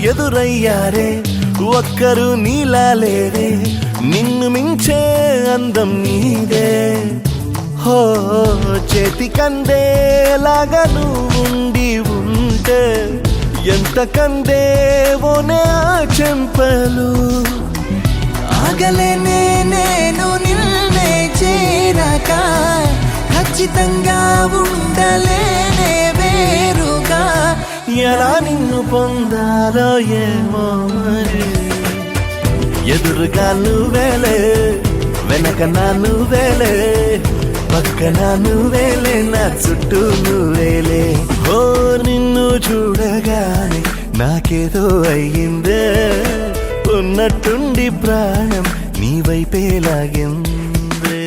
ఎదురయ్యారే ఒక్కరు నీలా లేరే నిన్ను మించే అందం నీదే హో చేతికందేలాగా నువ్వుండి ఉంటే ఎంత కందేవోనే ఆ చెంపలు ఆగలేనే నేను నిన్నే చేరాక ఖచ్చితంగా ఉండలేనే వేరుగా ఎలా నిన్ను పొందాలో ఏమో మరి ఎదురుగా నువ్వేలే వెనక నా నువ్వేలే పక్కన నువ్వేలే నా చుట్టూ నువ్వేలే ఓ నిన్ను చూడగానే నాకేదో అయ్యిందే ఉన్నట్టుండి ప్రాణం నీ వైపే లాగిందే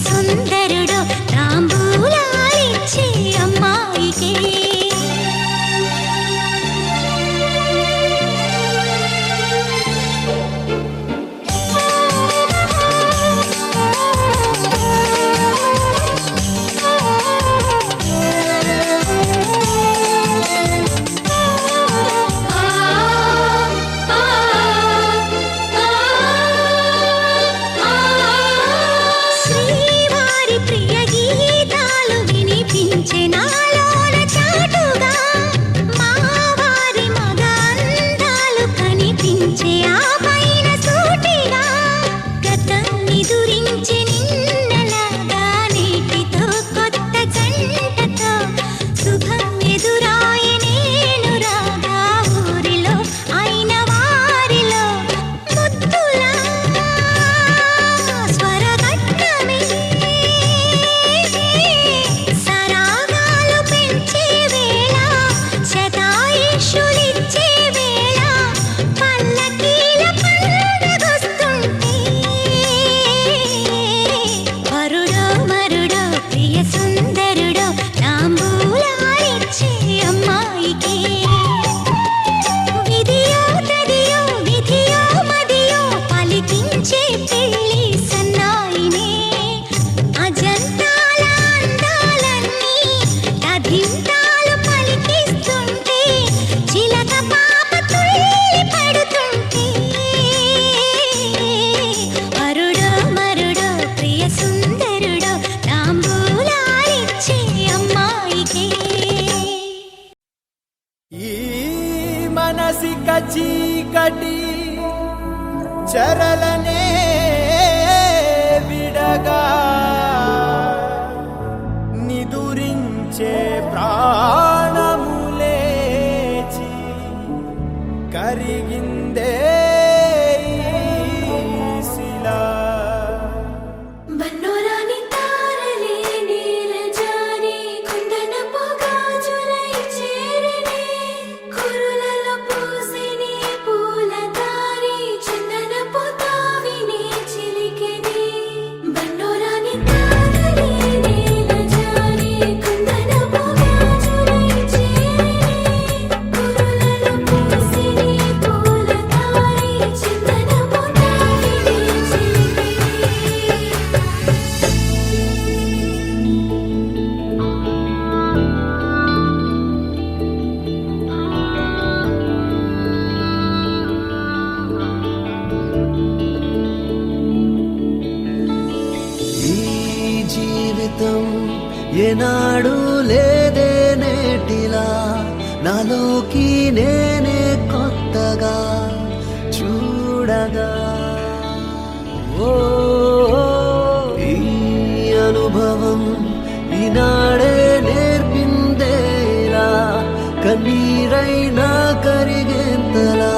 సుందరుడు తాంబూలాలిచ్చే అమ్మాయికి ఇసిక చీకటి చరలనే విడగా నిదురించే ప్రాణములేచి కరిగిందే శిలా బన్నోరాని తారలే నీల జారి కుందన పొగాజులై చేరినే కురులలో పూసిని పూల దారి చందన పొతావిని చిలికెని బన్నోరాని తారలే నీల జారి కుందన పొగాజులై చేరినే కురులలో పూసిని పూల దారి చందన పొతావిని చిలికెని ఈ జీవితం ఏనాడు లేదే నేటిలా నాలోకి నేనే కొత్తగా చూడగా ఓ ఈ అనుభవం ఈనాడే నేర్పిందేలా కన్నీరైనా కరిగేంతలా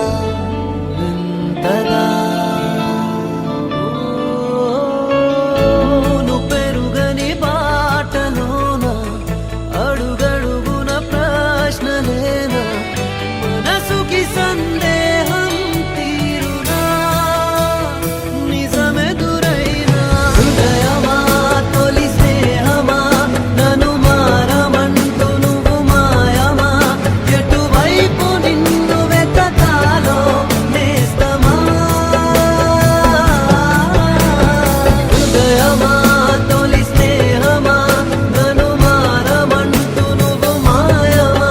వింతగా నువ్వు పెరుగని బాటలోన అడుగడుగున ప్రశ్నలేనా మనసుకి సందేహం తీరునా నిజమెదురైనా హృదయమా తొలి స్నేహమా నన్ను మారమంటూ నువ్వు మాయమా ఎటువైపు నిన్ను వెతకాలో నేస్తమా హృదయమా తొలి స్నేహమా నన్ను మారమంటూ నువ్వు మాయమా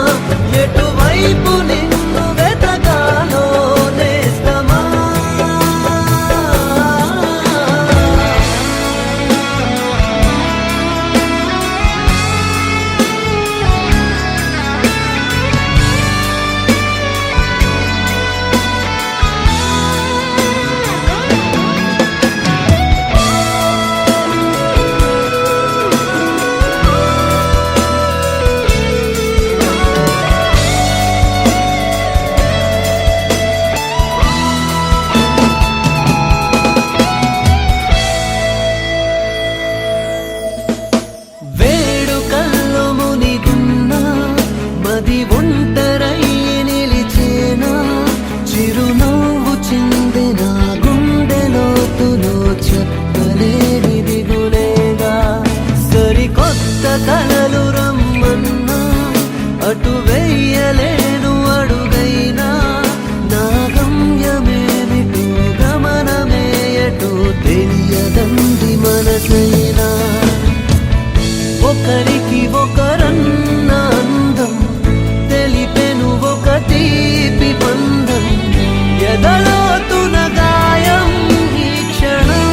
ఎటువైపు నిన్ను వెతకాలో నేస్తమా వేడుకల్లో మునిగున్నా మది ఒంటరై నిలిచేనా చిరునవ్వు చిందిన గుండెలోతులో చెప్పలేని దిగులేగా సరికొత్త కలలు రమ్మన్నా అటు వెయ్యలేను అడుగైనా నా గమ్యమేమిటో గమనమే ఎటో తెలియదంది మనసైనా ఒకరికి ఒకరన్న అందం తెలిపెను ఒక తీపి బంధం ఎదలోతున గాయం ఈ క్షణం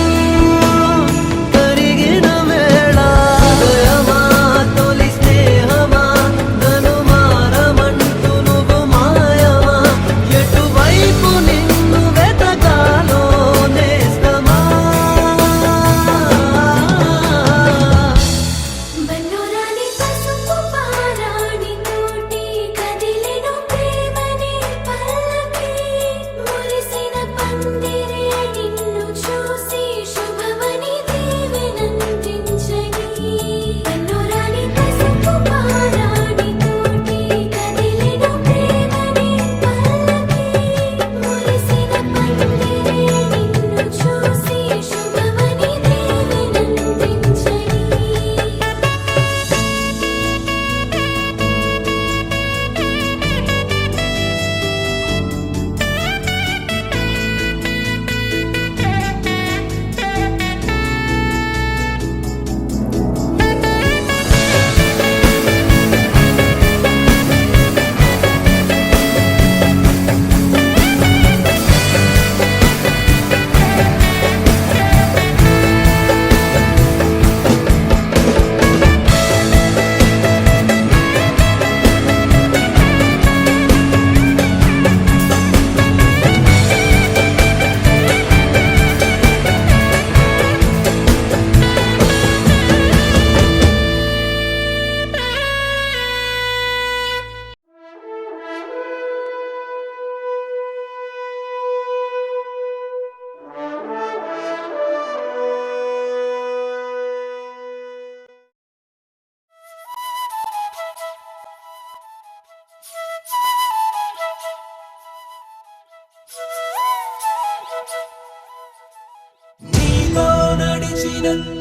కరిగిన వేళ హృదయమా తొలి స్నేహమా నన్ను మారమంటూ నువ్వు మాయమా ఎటువైపు నిన్ను వెతకాలో నేస్తమా బన్నోరాని పసి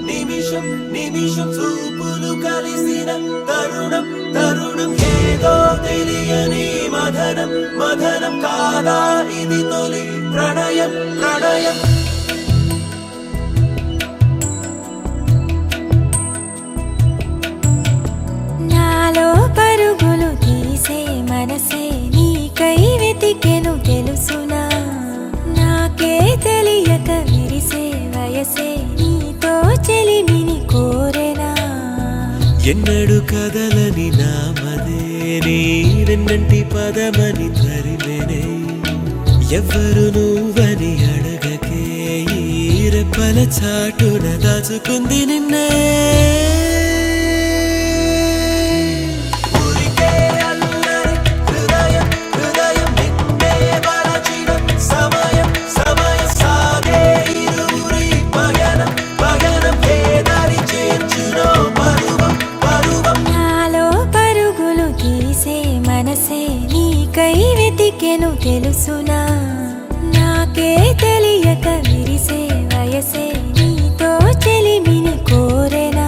నిమిషం నిమిషం చూపులు కలిసిన తరుణం తరుణం ఏదో తెలియని మదనం మదనం కాదా ఇది తొలి ప్రణయం ప్రణయం నాలో పరుగులు తీసే మనసే నీకై వెతికెను తెలుసునా నాకే తెలియక విరిసే వయసే నీతో చెలిమిని కోరెనా ఎన్నడు కదలని నామదే నీరెన్నంటి పదమని తరిమెనే ఎవ్వరు నువ్వని అడగకే ఈ రెప్పల చాటున దాచుకుంది నిన్నే వెతికెను తెలుసునా నాకే తెలియక విరిసే వయసే నీతో చెలిమిని కోరెనా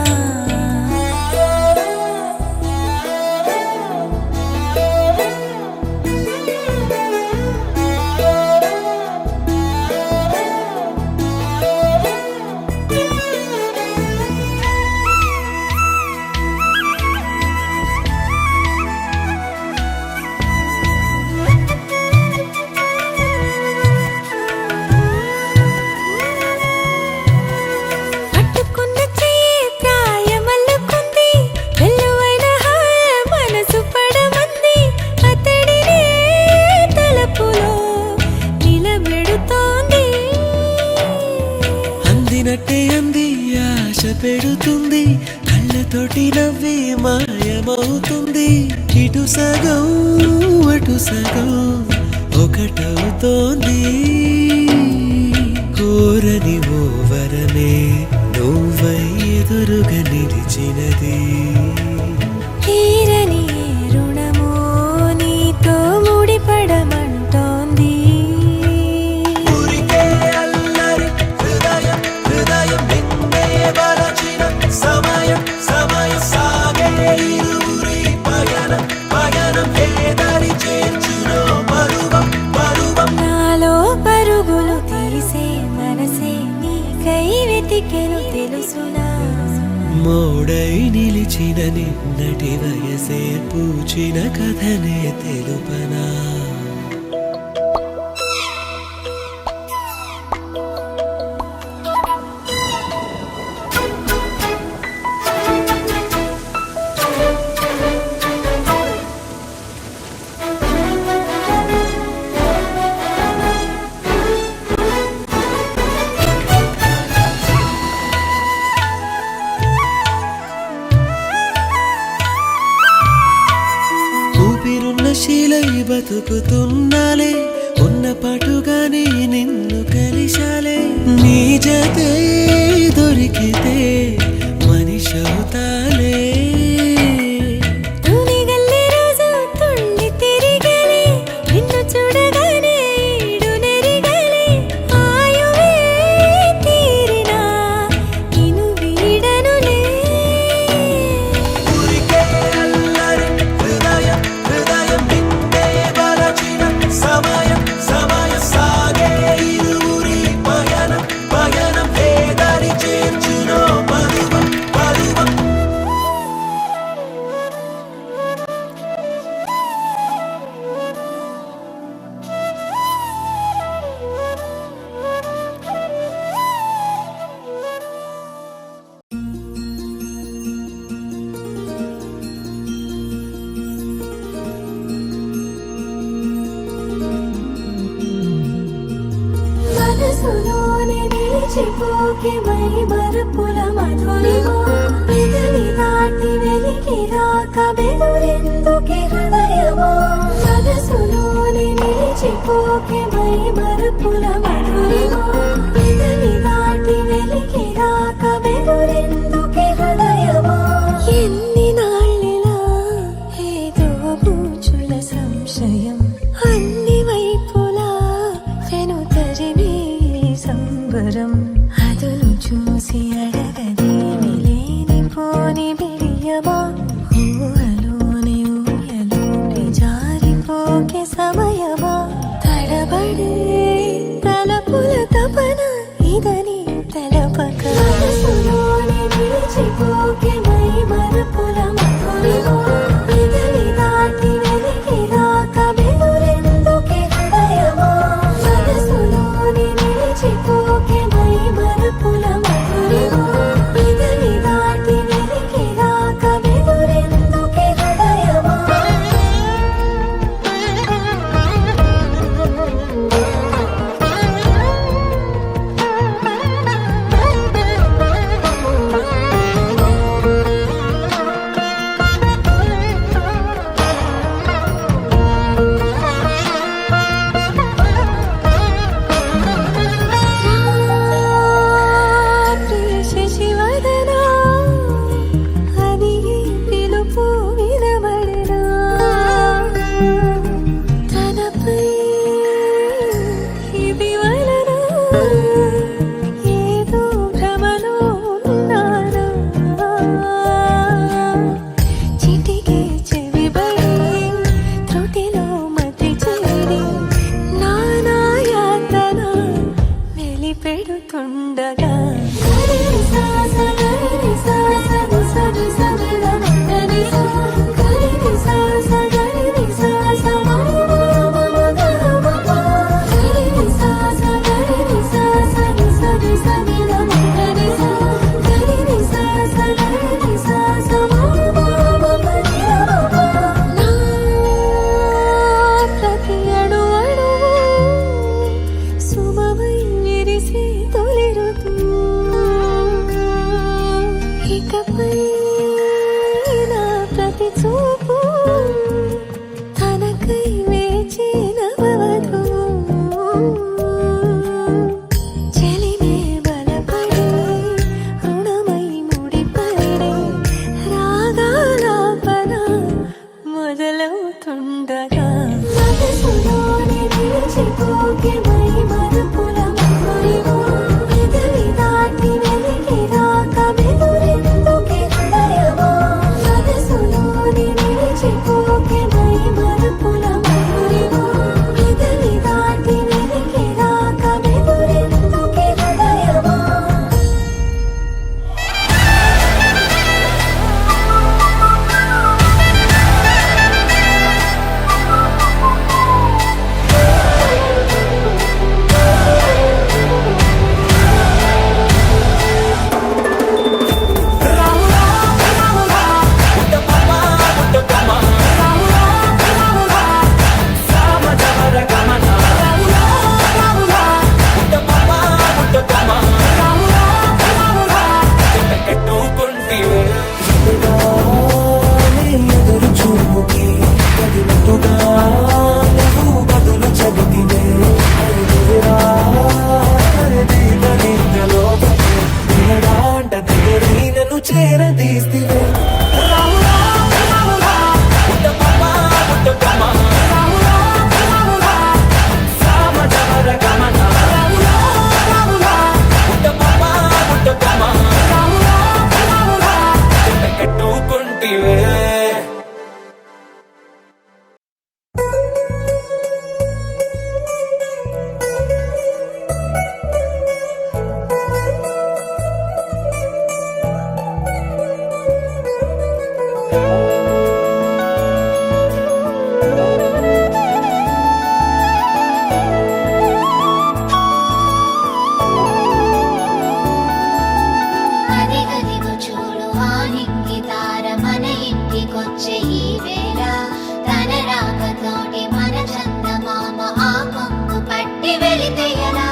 పెడుతుంది కళ్ళతోటి నవ్వి మాయమవుతుంది ఇటు సగం అటు సగం ఒకటవుతోంది కోరని ఓ వరమే నువ్వై ఎదురుగా నిలిచినది తీరని రుణమో నీతో ముడిపడమంటోంది సమయం సమయం సాగే ఇరువురి పయనం పయనం ఏదరి చేర్చునో పరువం పరువం నాలో పరుగులు తీసే మనసే నీకై వెతికెను తెలుసునా మోడై నిలిచిన నిన్నటి వయసే పూచిన కథనే తెలుపనా శీలై బతుకుతున్నాలే ఉన్న పాటుగానే నిన్ను కలిశాలే నీ జతే దొరికితే మనిషవుతాలే మరిచిపోకే మై మరుపుల మధురిమో పెదవి దాటి వెలికి రాక బెదురెందుకే హృదయమో మనసులోనే నిలిచిపోకే మై మరుపుల మధురిమో పెదవి దాటి వెలికి రాక బెదురెందుకే హృదయమో ఎన్ని నాళ్ళిలా ఏదో బూచుల సంశయం అన్ని వైపులా వెను తరిమే సంబరం అదును చూసి అడగ ఊహలోని ఊయలోకి జారిపోకే సమయమా తడబడే తలపుల తపన ఇదని తెలపక మనసులోని నిలిచిపోకే మై మరపుల మధురిమా ఇదని దాటి వెలికి రాక బెదురెందుకే హృదయమా మనసులోని నిలిచిపోకే మై మరపుల మధురిమా ఇదని దాటి వెలికి రాక బెదురెందుకే హృదయమా శశివదనా అని పిలుపు వినబడనా తనపై ఇది వలన ఏదో భ్రమలో ఉన్నానా చిటికే చెవిబడి త్రుటిలో మతి చేరి నానాయాతన వెలిపెడుతుండగా ప్రతి అణు అణువు సుమమై విరిసి తొలిరుతూ ఇకపై నా ప్రతి చూపు తనకై వేచి నవవధు చెలిమే బలపడి రుణమై ముడిపడి రాగాలాపన మొదలవుతుండగా మనసులోని నిలిచిపోకే మై మరుపుల మధురిమా ఇదని దాటి వెలికి రాక బెదురెందుకే హృదయమా మనసులోని నిలిచిపోకే మై మరుపుల మధురిమా ఇదని దాటి వెలికి రాక బెదురెందుకే హృదయమా ఎదురు చూపుకి కదిలినట్టుగా నువ్వు బదులు చెబుతినే వినడాంట దగ్గరి నన్ను చేరదీస్తివే అదిగదిగో చూడు ఆ నింగి తార మన ఇంటికొచ్చే ఈ వేళ తన రాకతోటి మన చందమామ ఆ కొంగు పట్టి వెళితే ఎలా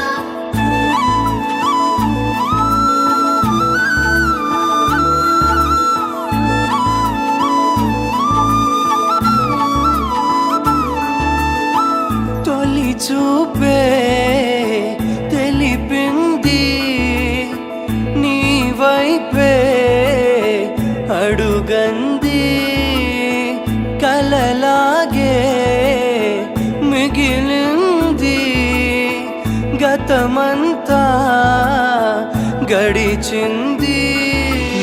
తొలి చూపే తెలిపింది నీ వైపే అడుగంది కలలాగే మిగిలింది గతమంతా గడిచింది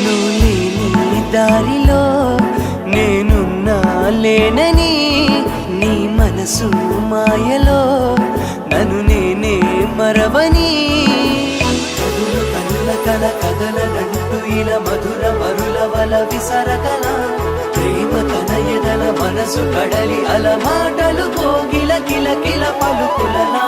నువ్వు నీ దారిలో నేను లేనని నీ మనసు మాయలో నన్ను నేనే మరవని కనుల కల కదలనంటూ ఇలా మధుర మరుల వల విసరకల ప్రేమ తన ఎదల మనసు కడలి అల మాటలు కోగిల కిల కిల పలుకులలా